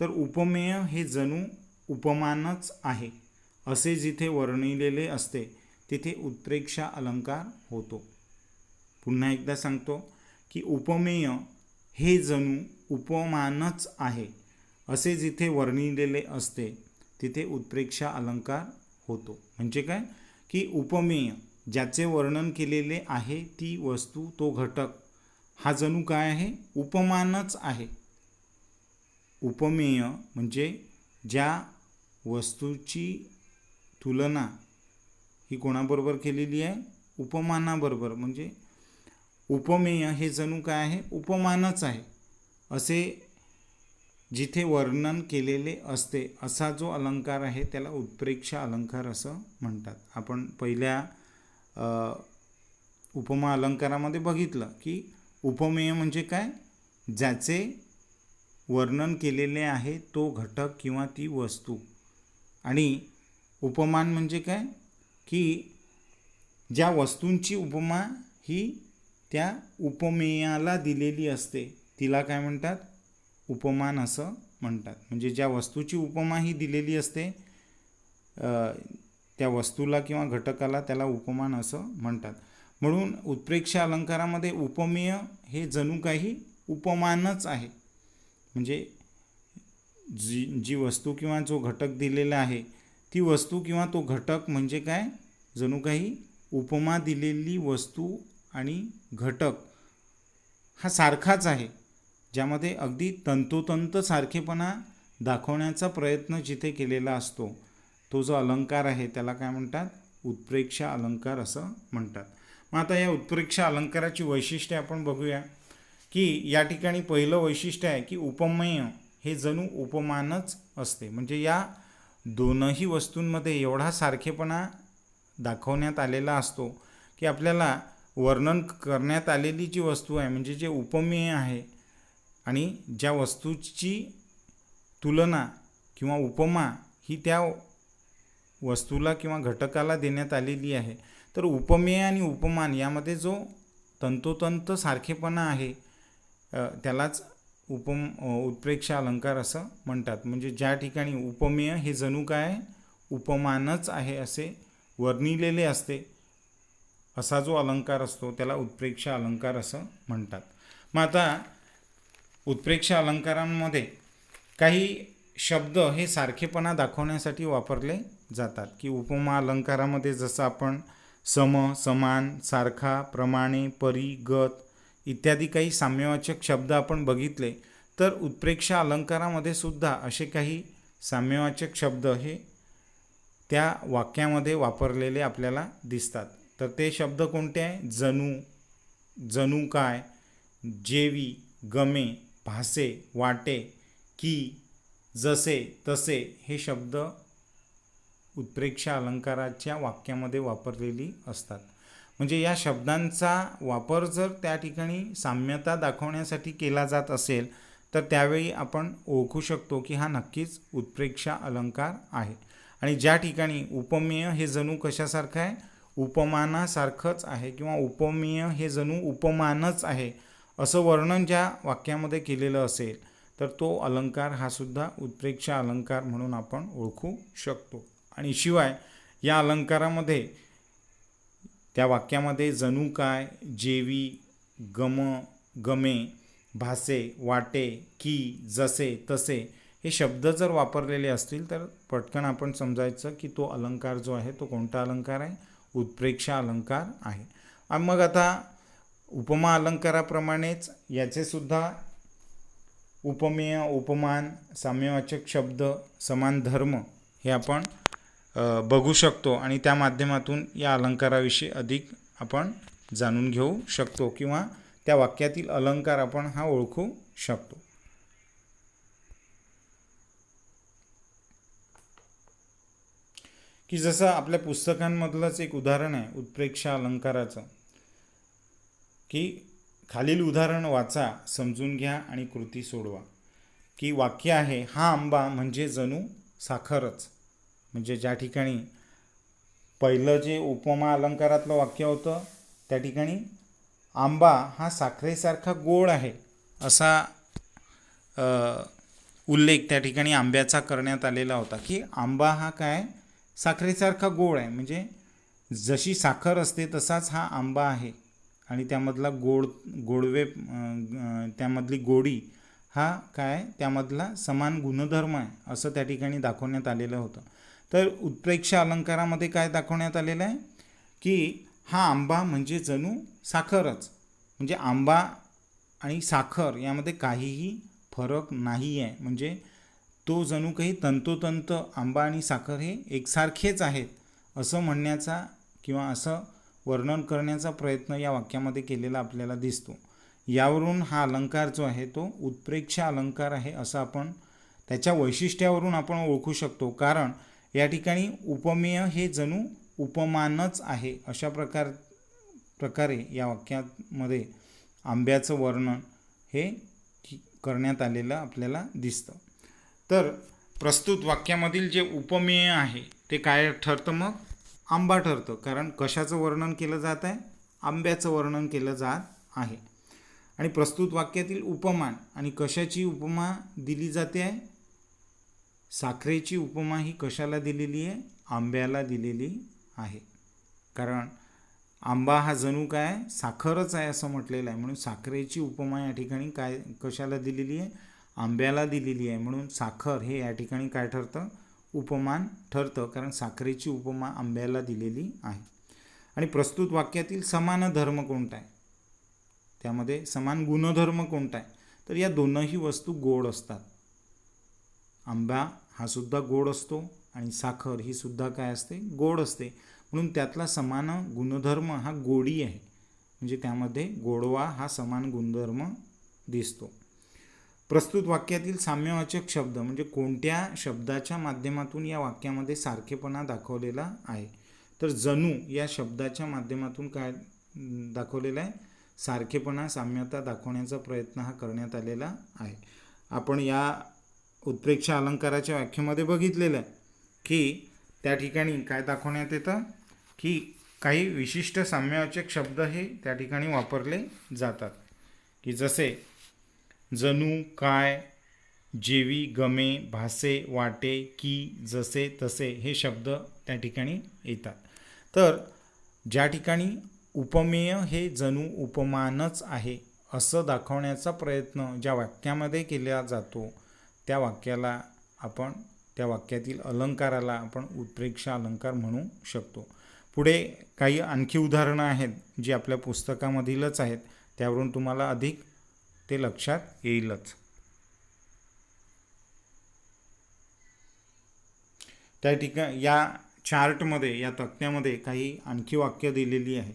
तर उपमेय हे जणू उपमानच आहे असे जिथे वर्णिलेले असते तिथे उत्प्रेक्षा अलंकार होतो. पुन्हा एकदा सांगतो की उपमेय हे जणू उपमानच आहे असे जिथे वर्णिलेले असते तिथे उत्प्रेक्षा अलंकार होतो. म्हणजे काय की उपमेय ज्याचे वर्णन केलेले आहे ती वस्तू, तो घटक हा जणू काय आहे, उपमानच आहे. उपमेय म्हणजे ज्या वस्तूची तुलना ही कोणाबरोबर केलेली आहे, उपमानाबरोबर. म्हणजे उपमेय हे जणू काय आहे, उपमानच आहे असे जिथे वर्णन केलेले असते असा जो अलंकार आहे त्याला उत्प्रेक्षा अलंकार असं म्हणतात. आपण पहिल्या उपमा अलंकारामध्ये बघितलं की उपमेय म्हणजे काय, ज्याचे वर्णन केलेले आहे तो घटक किंवा ती वस्तू. आणि उपमान म्हणजे काय की ज्या वस्तूंची उपमा ही त्या उपमेयाला दिलेली असते तिला काय म्हणतात, उपमान असं म्हणतात. म्हणजे ज्या वस्तूची उपमा ही दिलेली असते त्या वस्तूला किंवा घटकाला त्याला उपमान असं म्हणतात. म्हणून उत्प्रेक्षा अलंकारामध्ये उपमेय हे जणू काही उपमानच आहे. म्हणजे जी वस्तू किंवा जो घटक दिलेला आहे ती वस्तू किंवा तो घटक म्हणजे काय, जणू काही उपमा दिलेली वस्तू आणि घटक हा सारखाच आहे, ज्यामध्ये अगदी तंतोतंत सारखेपणा दाखवण्याचा प्रयत्न जिथे केलेला असतो तो जो अलंकार आहे त्याला काय म्हणतात, उत्प्रेक्षा अलंकार असं म्हणतात. मग आता या उत्प्रेक्षा अलंकाराची वैशिष्ट्ये आपण बघूया की या ठिकाणी पहिलं वैशिष्ट्य आहे की उपमेय हे जणू उपमानच असते. म्हणजे या दोनही वस्तूंमध्ये एवढा सारखेपणा दाखवण्यात आलेला असतो की आपल्याला वर्णन करण्यात आलेली जी वस्तू आहे म्हणजे जे उपमेय आहे आणि ज्या वस्तूची तुलना किंवा उपमा ही त्या वस्तूला किंवा घटकाला देण्यात आलेली आहे, तर उपमेय आणि उपमान यामध्ये जो तंतोतंत सारखेपणा आहे त्यालाच उत्प्रेक्षा अलंकार असं म्हणतात. म्हणजे ज्या ठिकाणी उपमेय हे जणू काय उपमानच आहे असे वर्णिलेले असते असा जो अलंकार असतो त्याला उत्प्रेक्षा अलंकार असं म्हणतात. मग आता उत्प्रेक्षा अलंकारांमध्ये काही शब्द हे सारखेपणा दाखवण्यासाठी वापरले जातात की उपमा अलंकारामध्ये जसं आपण सम, समान, सारखा, प्रमाणे, परी, गत इत्यादी काही साम्यवाचक शब्द आपण बघितले, तर उत्प्रेक्षा अलंकारामध्ये सुद्धा असे काही साम्यवाचक शब्द हे त्या वाक्यामध्ये वापरलेले आपल्याला दिसतात. तर ते शब्द कोणते आहे, जणू, जणू काय, जेवी, गमे, भासे, वाटे, की, जसे, तसे हे शब्द उत्प्रेक्षा अलंकाराच्या वाक्यामध्ये वापरलेली असतात. म्हणजे या शब्दांचा वापर जर त्या ठिकाणी साम्यता दाखवण्यासाठी केला जात असेल तर त्यावेळी आपण ओळखू शकतो की हा नक्कीच उत्प्रेक्षा अलंकार आहे. आणि ज्या ठिकाणी उपमेय हे जणू कशासारखं आहे, उपमानासारखंच आहे किंवा उपमेय हे जणू उपमानच आहे असं वर्णन ज्या वाक्यामध्ये केलेलं असेल तर तो अलंकार हा सुद्धा उत्प्रेक्षा अलंकार म्हणून आपण ओळखू शकतो. आणि शिवाय या अलंकारामध्ये त्या वाक्यामध्ये जणू काय, जेवी, गम, गमे, भासे, वाटे, की, जसे, तसे हे शब्द जर वापरलेले असतील तर पटकन आपण समजायचं की तो अलंकार जो आहे तो कोणता अलंकार आहे, उत्प्रेक्षा अलंकार आहे. मग आता उपमा अलंकाराप्रमाणेच याचे सुद्धा उपमेय, उपमान, साम्यवाचक शब्द, समान धर्म हे आपण बघू शकतो आणि त्या माध्यमातून या अलंकाराविषयी अधिक आपण जाणून घेऊ शकतो किंवा त्या वाक्यातील अलंकार आपण हा ओळखू शकतो. की जसं आपल्या पुस्तकांमधलंच एक उदाहरण आहे उत्प्रेक्षा अलंकाराचं, की खालील उदाहरण वाचा, समजून घ्या आणि कृती सोडवा. की वाक्य आहे, हा आंबा म्हणजे जणू साखरच. म्हणजे ज्या ठिकाणी पहिलं जे उपमा अलंकारातलं वाक्य होतं त्या ठिकाणी आंबा हा साखरेसारखा गोड आहे असा उल्लेख त्या ठिकाणी आंब्याचा करण्यात आलेला होता. की आंबा हा काय साखरेसारखा गोड आहे, म्हणजे जशी साखर असते तसाच हा आंबा आहे आणि त्यामधला गोडवे त्यामधली गोडी हा काय त्यामधला समान गुणधर्म आहे असं त्या ठिकाणी दाखवण्यात आलेलं होतं. तर उत्प्रेक्षा अलंकारामध्ये काय दाखवण्यात आलेलं आहे की हा आंबा म्हणजे जणू साखरच. म्हणजे आंबा आणि साखर यामध्ये काहीही फरक नाही आहे. म्हणजे तो जणू काही तंतोतंत आंबा आणि साखर हे एकसारखेच आहेत असं म्हणण्याचा किंवा असं वर्णन करण्याचा प्रयत्न या वाक्यामध्ये केलेला आपल्याला दिसतो. यावरून हा अलंकार जो आहे तो उत्प्रेक्षा अलंकार आहे असं आपण त्याच्या वैशिष्ट्यावरून आपण ओळखू शकतो. कारण या ठिकाणी उपमेय हे जणू उपमानच आहे अशा प्रकारे या वाक्यामध्ये आंब्याचं वर्णन हे करण्यात आलेलं आपल्याला दिसतं. तर प्रस्तुत वाक्यामधील जे उपमेय आहे ते काय ठरतं, मग आंबा ठरतं. कारण कशाचं वर्णन केलं जात आहे, आंब्याचं वर्णन केलं जात आहे. आणि प्रस्तुत वाक्यातील उपमान आणि कशाची उपमा दिली जाते आहे, साखरेची उपमा ही कशाला दिलेली आहे, आंब्याला दिलेली आहे. कारण आंबा हा जणू काय साखरच आहे असं म्हटलेलं आहे, म्हणून साखरेची उपमा या ठिकाणी काय कशाला दिलेली आहे, आंब्याला दिलेली आहे. म्हणून साखर हे या ठिकाणी काय ठरतं, उपमान ठरतं, कारण साखरेची उपमा आंब्याला दिलेली आहे. आणि प्रस्तुत वाक्यातील समान धर्म कोणता आहे, त्यामध्ये समान गुणधर्म कोणता आहे, तर या दोनही वस्तू गोड असतात. आंबा हा सुद्धा गोड असतो आणि साखर ही सुद्धा काय असते, गोड असते. म्हणून त्यातला समान गुणधर्म हा गोडी आहे. म्हणजे त्यामध्ये गोडवा हा समान गुणधर्म दिसतो. प्रस्तुत वाक्यातील साम्यवाचक शब्द म्हणजे कोणत्या शब्दाच्या माध्यमातून या वाक्यामध्ये सारखेपणा दाखवलेला आहे, तर जणू या शब्दाच्या माध्यमातून काय दाखवलेला आहे, सारखेपणा साम्यता दाखवण्याचा प्रयत्न हा करण्यात आलेला आहे. आपण या उत्प्रेक्षा अलंकाराच्या व्याख्येमध्ये बघितलेलं आहे की त्या ठिकाणी काय दाखवण्यात येतं की काही विशिष्ट साम्यवाचक शब्द हे त्या ठिकाणी वापरले जातात. की जसे जणू, काय, जेवी, गमे, भासे, वाटे, की, जसे, तसे हे शब्द त्या ठिकाणी येतात. तर ज्या ठिकाणी उपमेय हे जणू उपमानच आहे असं दाखवण्याचा प्रयत्न ज्या वाक्यामध्ये केला जातो त्या वाक्याला आपण त्या वाक्यातील अलंकाराला आपण उत्प्रेक्षा अलंकार म्हणू शकतो. पुढे काही आणखी उदाहरणं आहेत जी आपल्या पुस्तकामधीलच आहेत, त्यावरून तुम्हाला अधिक ते लक्षात येईलच. त्या ठिकाणी या चार्टमध्ये या तक्त्यामध्ये काही आणखी वाक्य दिलेली आहे.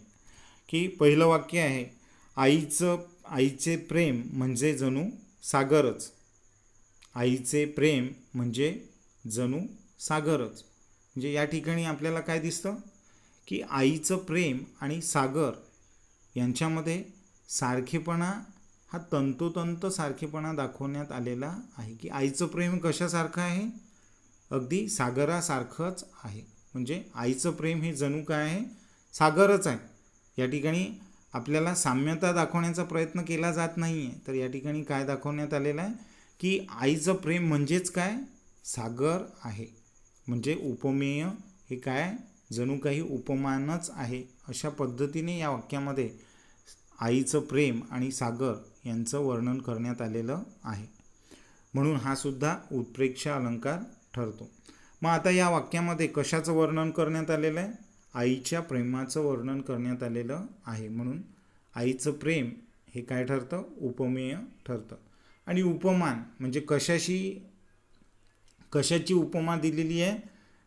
की पहिलं वाक्य आहे, आईचे प्रेम म्हणजे जणू सागरच. आईचे प्रेम म्हणजे जणू सागरच. म्हणजे या ठिकाणी आपल्याला काय दिसतं की आईचं प्रेम आणि सागर यांच्यामध्ये सारखेपणा हा तंतोतंत सारखेपणा दाखवण्यात आलेला आहे. की आईचं प्रेम कशासारखं आहे, अगदी सागरासारखंच आहे. म्हणजे आईचं प्रेम हे जणू काय आहे, सागरच आहे. या ठिकाणी आपल्याला साम्यता दाखवण्याचा प्रयत्न केला जात नाही आहे, तर या ठिकाणी काय दाखवण्यात आलेलं आहे की आईचं प्रेम म्हणजेच काय, सागर आहे. म्हणजे उपमेय हे काय जणू काही उपमानच आहे अशा पद्धतीने या वाक्यामध्ये आईचं प्रेम आणि सागर यांचं वर्णन करण्यात आलेलं आहे. म्हणून हा सुद्धा उत्प्रेक्षा अलंकार ठरतो. मग आता या वाक्यामध्ये कशाचं वर्णन करण्यात आलेलं आहे, आईच्या प्रेमाचं वर्णन करण्यात आलेलं आहे. म्हणून आईचं प्रेम हे काय ठरतं, उपमेय ठरतं. आणि उपमान म्हणजे कशाची उपमा दिलेली आहे,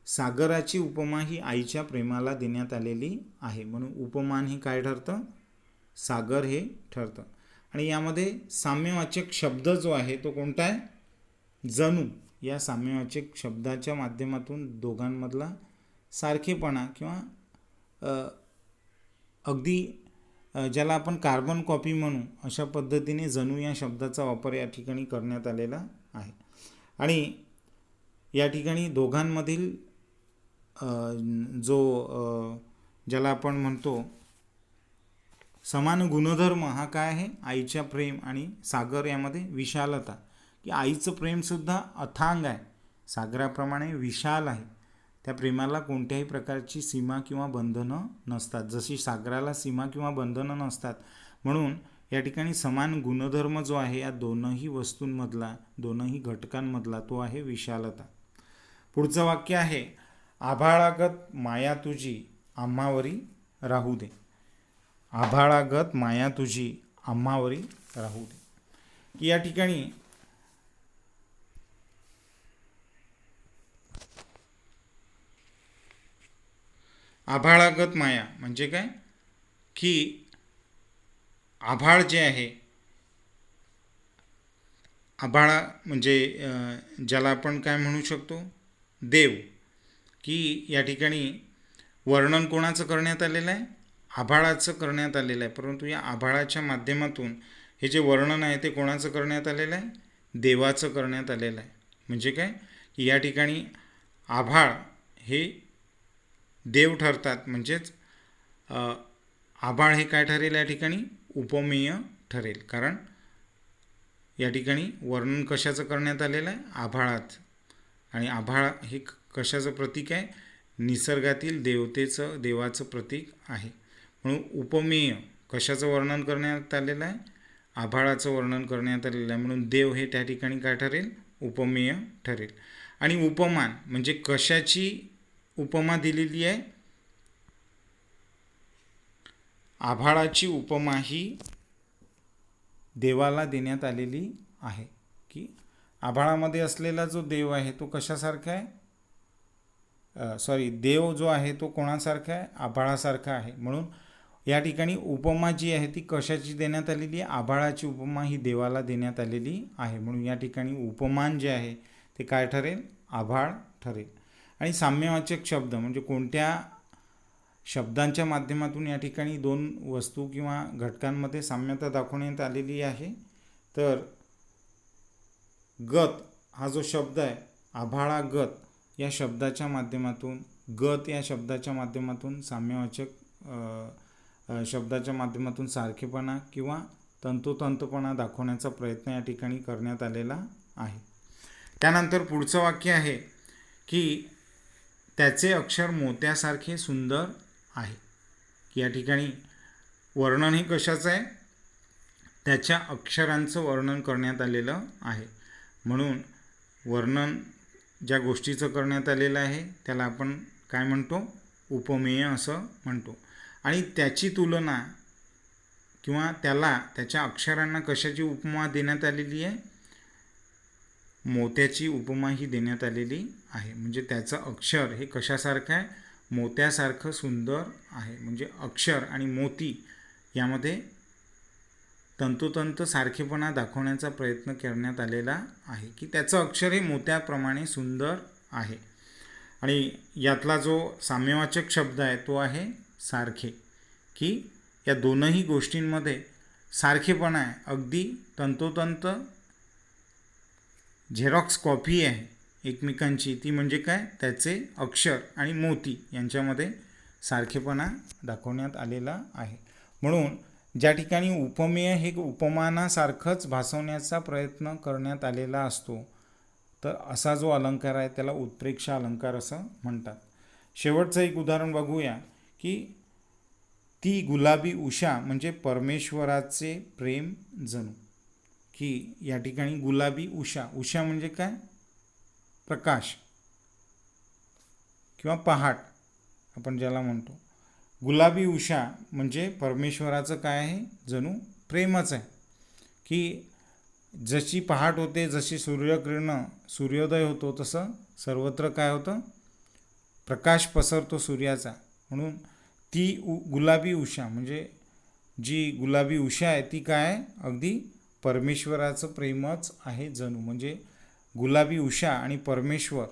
सागराची उपमा ही आईच्या प्रेमाला देण्यात आलेली आहे. म्हणून उपमान हे काय ठरतं, सागर हे ठरतं. आणि यामध्ये साम्यवाचक शब्द जो आहे तो कोणता आहे? जणू. या साम्यवाचक शब्दाच्या माध्यमातून दोघांमधला सारखेपणा किंवा अगदी ज्याला आपण कार्बन कॉपी म्हणू अशा पद्धतीने जणू या शब्दाचा वापर या ठिकाणी करण्यात आलेला आहे. आणि या ठिकाणी दोघांमधील जो ज्याला आपण म्हणतो समान गुणधर्म हा काय आहे? आईच्या प्रेम आणि सागर यामध्ये विशालता, की आईचं प्रेमसुद्धा अथांग आहे, सागराप्रमाणे विशाल आहे. त्या प्रेमाला कोणत्याही प्रकारची सीमा किंवा बंधनं नसतात. जशी सागराला सीमा किंवा बंधनं नसतात, म्हणून या ठिकाणी समान गुणधर्म जो आहे या दोनही वस्तूंमधला, दोनही घटकांमधला तो आहे विशालता. पुढचं वाक्य आहे आभाळागत माया तुझी आम्हावरी राहू दे. आभाळागत माया तुझी आम्हावरी राहू दे. की या ठिकाणी आभाळागत माया म्हणजे काय? की आभाळ जे आहे, आभाळा म्हणजे ज्याला आपण काय म्हणू शकतो? देव. की या ठिकाणी वर्णन कोणाचं करण्यात आलेलं आहे? आभाळाचं करण्यात आलेलं आहे. परंतु या आभाळाच्या माध्यमातून हे जे वर्णन आहे ते कोणाचं करण्यात आलेलं आहे? देवाचं करण्यात आलेलं आहे. म्हणजे काय? की या ठिकाणी आभाळ हे देव ठरतात. म्हणजेच आभाळ हे काय ठरेल? या ठिकाणी उपमेय ठरेल. कारण या ठिकाणी वर्णन कशाचं करण्यात आलेलं आहे? आभाळाचं. आणि आभाळ हे कशाचं प्रतीक आहे? निसर्गातील देवाचं प्रतीक आहे. म्हणून उपमेय कशाचं वर्णन करण्यात आलेलं आहे? आभाळाचं वर्णन करण्यात आलेलं आहे. म्हणून देव हे त्या ठिकाणी काय ठरेल? उपमेय ठरेल. आणि उपमान म्हणजे कशाची उपमा दिलेली आहे? आभाळाची उपमा ही देवाला देण्यात आलेली आहे. की आभाळामध्ये असलेला जो देव आहे तो कशासारखा आहे? देव जो आहे तो कोणासारखा आहे? आभाळासारखा आहे. म्हणून या ठिकाणी उपमा जी आहे ती कशाची देण्यात आलेली आहे? आभाळाची उपमा ही देवाला देण्यात आलेली आहे. म्हणून या ठिकाणी उपमान जे आहे ते काय ठरेल? आभाळ ठरेल. आणि साम्यवाचक शब्द म्हणजे कोणत्या शब्दांच्या माध्यमातून या ठिकाणी दोन वस्तू किंवा घटकांमध्ये साम्यता दाखवण्यात आलेली आहे? तर गत हा जो शब्द आहे, आभाळागत या शब्दाच्या माध्यमातून, गत या शब्दाच्या माध्यमातून साम्यवाचक शब्दाच्या माध्यमातून सारखेपणा किंवा तंतोतंतपणा दाखवण्याचा प्रयत्न या ठिकाणी करण्यात आलेला आहे. त्यानंतर पुढचं वाक्य आहे की त्याचे अक्षर मोत्यासारखे सुंदर आहे. की या ठिकाणी वर्णन हे कशाचं आहे? त्याच्या अक्षरांचं वर्णन करण्यात आलेलं आहे. म्हणून वर्णन ज्या गोष्टीचं करण्यात आलेलं आहे त्याला आपण काय म्हणतो? उपमेय असं म्हणतो. आणि त्याची तुलना किंवा त्याच्या अक्षरांना कशाची उपमा देण्यात आलेली आहे? मोत्याची उपमा ही देण्यात आलेली आहे. म्हणजे त्याचं अक्षर हे कशासारखं आहे? मोत्यासारखं सुंदर आहे. म्हणजे अक्षर आणि मोती यामध्ये तंतोतंत सारखेपणा दाखवण्याचा प्रयत्न करण्यात आलेला आहे. की त्याचं अक्षर हे मोत्याप्रमाणे सुंदर आहे. आणि यातला जो साम्यवाचक शब्द आहे तो आहे सारखे. की या दोनही गोष्टींमध्ये सारखेपणा आहे, अगदी तंतोतंत झेरॉक्स कॉपी आहे एकमेकांची. ती म्हणजे काय? त्याचे अक्षर आणि मोती यांच्यामध्ये सारखेपणा दाखवण्यात आलेला आहे. म्हणून ज्या ठिकाणी उपमेय हे उपमानासारखंच भासवण्याचा प्रयत्न करण्यात आलेला असतो, तर असा जो अलंकार आहे त्याला उत्प्रेक्षा अलंकार असं म्हणतात. शेवटचं एक उदाहरण बघूया की ती गुलाबी उषा म्हणजे परमेश्वराचे प्रेम जणू. की या ठिकाणी गुलाबी उषा, उषा म्हणजे काय? प्रकाश किंवा पहाट आपण ज्याला म्हणतो. गुलाबी उषा म्हणजे परमेश्वराचं काय आहे? जणू प्रेमच आहे. की जशी पहाट होते, जशी सूर्यकिरणं, सूर्योदय होतो, तसं सर्वत्र काय होतं? प्रकाश पसरतो सूर्याचा. म्हणून ती गुलाबी उषा म्हणजे जी गुलाबी उषा आहे ती काय अगदी परमेश्वराचं प्रेमच आहे जणू. म्हणजे गुलाबी उषा आणि परमेश्वर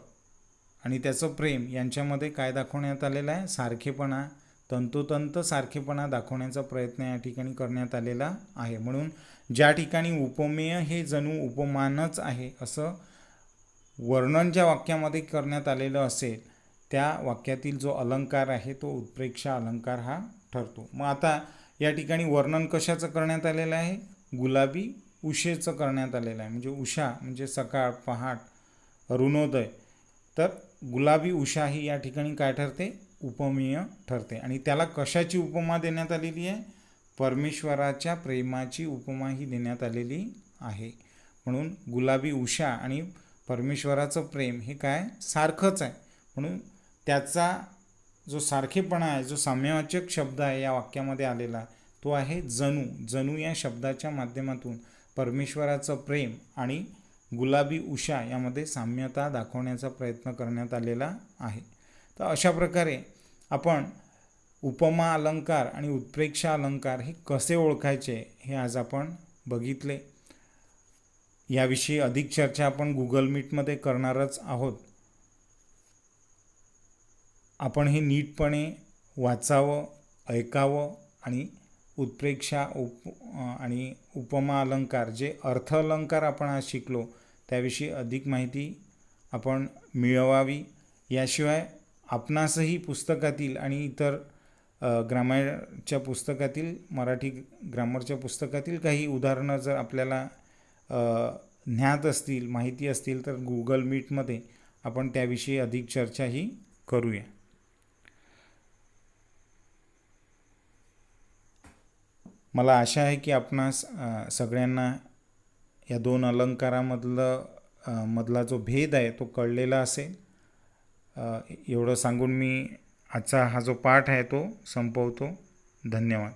आणि त्याचं प्रेम यांच्यामध्ये काय दाखवण्यात आलेलं आहे, सारखेपणा, तंतोतंत सारखेपणा दाखवण्याचा प्रयत्न या ठिकाणी करण्यात आलेला आहे. म्हणून ज्या ठिकाणी उपमेय हे जणू उपमानच आहे असं वर्णन ज्या वाक्यामध्ये करण्यात आलेलं असेल त्या वाक्यातील जो अलंकार आहे तो उत्प्रेक्षा अलंकार हा ठरतो. मग आता या ठिकाणी वर्णन कशाचं करण्यात आलेलं आहे, गुलाबी उषेचं करण्यात आलेलं आहे. म्हणजे उषा म्हणजे सकाळ, पहाट, अरुणोदय. तर गुलाबी उषा ही या ठिकाणी काय ठरते, उपमेय ठरते. आणि त्याला कशाची उपमा देण्यात आलेली आहे, परमेश्वराच्या प्रेमाची उपमा ही देण्यात आलेली आहे. म्हणून गुलाबी उषा आणि परमेश्वराचं प्रेम हे काय सारखंच आहे. म्हणून त्याचा जो सारखेपणा आहे, जो साम्यवाचक शब्द आहे या वाक्यामध्ये आलेला तो आहे जणू. जणू या शब्दाच्या माध्यमातून परमेश्वराचं प्रेम आणि गुलाबी उषा यामध्ये साम्यता दाखवण्याचा प्रयत्न करण्यात आलेला आहे. तर अशा प्रकारे आपण उपमा अलंकार आणि उत्प्रेक्षा अलंकार हे कसे ओळखायचे हे आज आपण बघितले. याविषयी अधिक चर्चा आपण गुगल मीटमध्ये करणारच आहोत. आपण हे नीटपणे वाचावं, ऐकावं आणि उत्प्रेक्षा आणि उपमा अलंकार जे अर्थ अलंकार आपण आज शिकलो त्याविषयी अधिक माहिती आपण मिळवावी. याशिवाय आपणासही पुस्तकातील आणि इतर ग्रामरच्या पुस्तकातील, मराठी ग्रामरच्या पुस्तकातील काही उदाहरणं जर आपल्याला ज्ञात असतील, माहिती असतील तर गुगल मीटमध्ये आपण त्याविषयी अधिक चर्चाही करूया. मला आशा आहे की आपणास सगळ्यांना या दोन अलंकारामधला जो भेद आहे तो कळलेला असेल. एवढं सांगून मी आजचा हा जो पाठ आहे तो संपवतो. धन्यवाद.